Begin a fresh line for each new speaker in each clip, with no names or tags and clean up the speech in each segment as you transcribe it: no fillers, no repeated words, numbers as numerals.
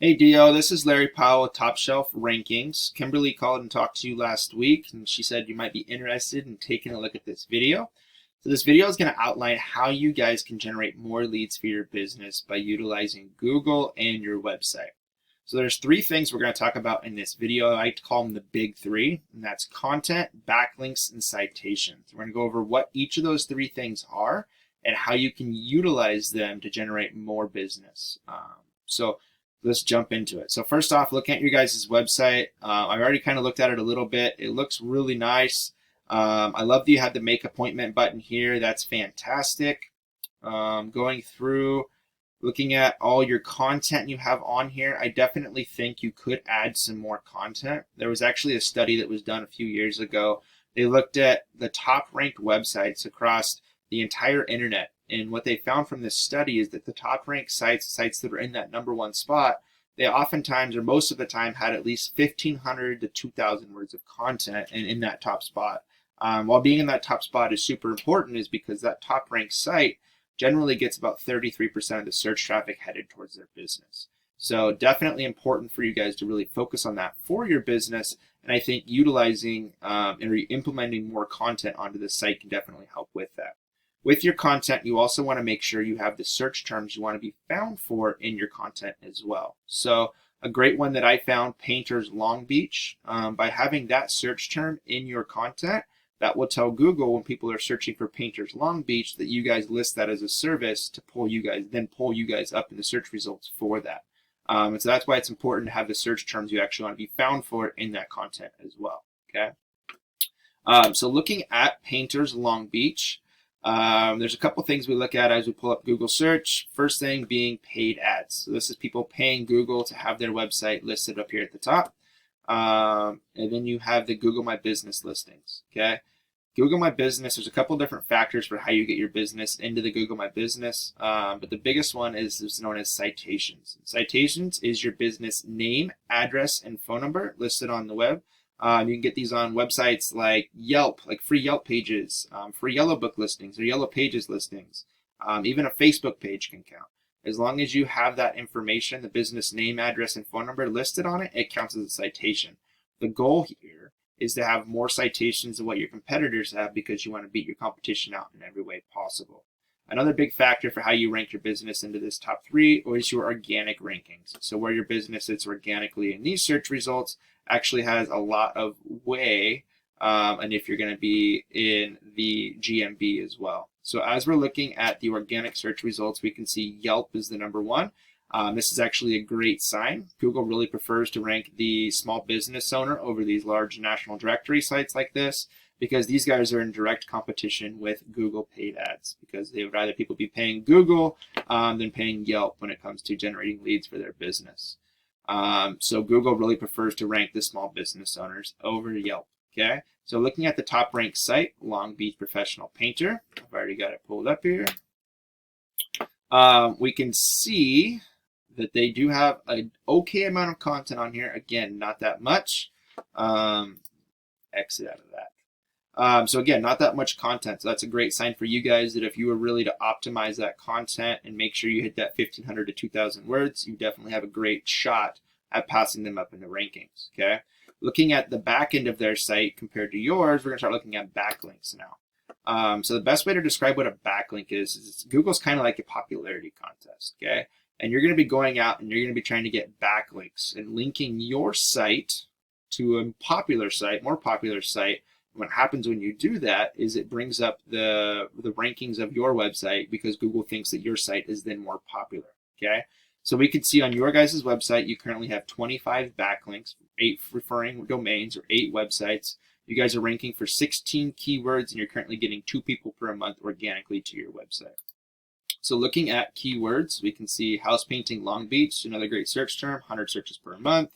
Hey Dio, this is Larry Powell with Top Shelf Rankings. Kimberly called and talked to you last week, and she said you might be interested in taking a look at this video. So this video is going to outline how you guys can generate more leads for your business by utilizing Google and your website. So there's three things we're going to talk about in this video. I like to call them the big three, and that's content, backlinks, and citations. We're going to go over what each of those three things are and how you can utilize them to generate more business. So let's jump into it. So first off, looking at your guys' website, I've already kind of looked at it a little bit. It looks really nice. I love that you have the make appointment button here. That's fantastic. Going through, looking at all your content you have on here, I definitely think you could add some more content. There was actually a study that was done a few years ago. They looked at the top ranked websites across the entire internet. And what they found from this study is that the top ranked sites that are in that number one spot, they oftentimes or most of the time had at least 1,500 to 2,000 words of content in that top spot. While being in that top spot is super important is because that top ranked site generally gets about 33% of the search traffic headed towards their business. So definitely important for you guys to really focus on that for your business. And I think utilizing and implementing more content onto the site can definitely help with that. With your content, you also want to make sure you have the search terms you want to be found for in your content as well. So a great one that I found, Painters Long Beach. By having that search term in your content, that will tell Google when people are searching for Painters Long Beach that you guys list that as a service to pull you guys up in the search results for that. And so that's why it's important to have the search terms you actually want to be found for in that content as well. Okay. So looking at Painters Long Beach, there's a couple things we look at as we pull up Google search. First thing being paid ads. So this is people paying Google to have their website listed up here at the top. And then you have the Google My Business listings. Okay. Google My Business, there's a couple different factors for how you get your business into the Google My Business. But the biggest one is known as citations. Citations is your business name, address, and phone number listed on the web. You can get these on websites like Yelp, like free Yelp pages, free Yellow Book listings or Yellow Pages listings. Even a Facebook page can count. As long as you have that information, the business name, address, and phone number listed on it, it counts as a citation. The goal here is to have more citations than what your competitors have because you want to beat your competition out in every way possible. Another big factor for how you rank your business into this top three is your organic rankings. So where your business sits organically in these search results actually has a lot of way, and if you're going to be in the GMB as well. So as we're looking at the organic search results, we can see Yelp is the number one. This is actually a great sign. Google really prefers to rank the small business owner over these large national directory sites like this because these guys are in direct competition with Google paid ads because they would rather people be paying Google than paying Yelp when it comes to generating leads for their business. So Google really prefers to rank the small business owners over Yelp. Okay, so looking at the top ranked site, Long Beach Professional Painter, I've already got it pulled up here. We can see that they do have an okay amount of content on here. Again, not that much. Exit out of that. So again, not that much content. So that's a great sign for you guys that if you were really to optimize that content and make sure you hit that 1,500 to 2,000 words, you definitely have a great shot at passing them up in the rankings. Okay. Looking at the back end of their site compared to yours, we're going to start looking at backlinks now. So the best way to describe what a backlink is Google's kind of like a popularity contest. Okay. And you're going to be going out and you're going to be trying to get backlinks and linking your site to a popular site, more popular site. What happens when you do that is it brings up the rankings of your website because Google thinks that your site is then more popular. Okay, so we can see on your guys' website you currently have 25 backlinks, 8 referring domains or 8 websites. You guys are ranking for 16 keywords and you're currently getting 2 people per month organically to your website. So looking at keywords, we can see house painting Long Beach, another great search term, 100 searches per month.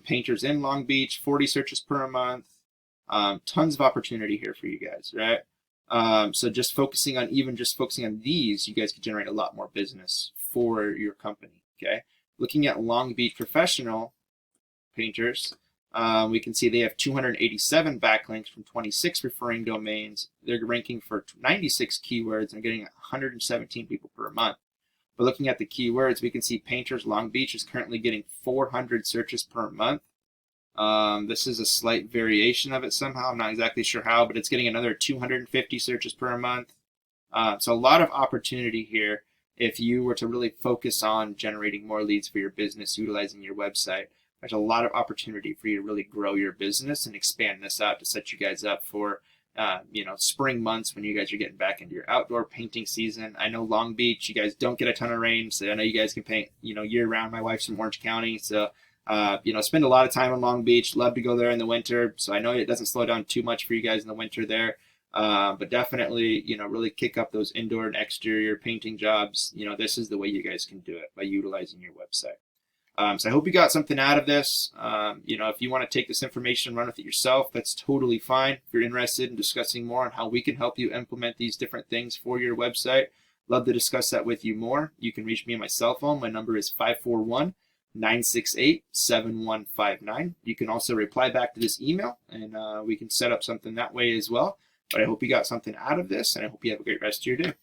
Painters in Long Beach, 40 searches per month. Tons of opportunity here for you guys, right? So just focusing on these, you guys can generate a lot more business for your company. Okay. Looking at Long Beach Professional Painters, we can see they have 287 backlinks from 26 referring domains. They're ranking for 96 keywords and getting 117 people per month. But looking at the keywords, we can see Painters Long Beach is currently getting 400 searches per month. This is a slight variation of it somehow. I'm not exactly sure how, but it's getting another 250 searches per month. So a lot of opportunity here if you were to really focus on generating more leads for your business, utilizing your website. There's a lot of opportunity for you to really grow your business and expand this out to set you guys up for spring months when you guys are getting back into your outdoor painting season. I know Long Beach, you guys don't get a ton of rain, so I know you guys can paint, year round. My wife's from Orange County, so spend a lot of time in Long Beach. Love to go there in the winter, so I know it doesn't slow down too much for you guys in the winter there. But definitely, really kick up those indoor and exterior painting jobs. This is the way you guys can do it, by utilizing your website. So I hope you got something out of this. If you want to take this information and run with it yourself, that's totally fine. If you're interested in discussing more on how we can help you implement these different things for your website, love to discuss that with you more. You can reach me on my cell phone. My number is 541-968-7159. You can also reply back to this email, and we can set up something that way as well. But I hope you got something out of this, and I hope you have a great rest of your day.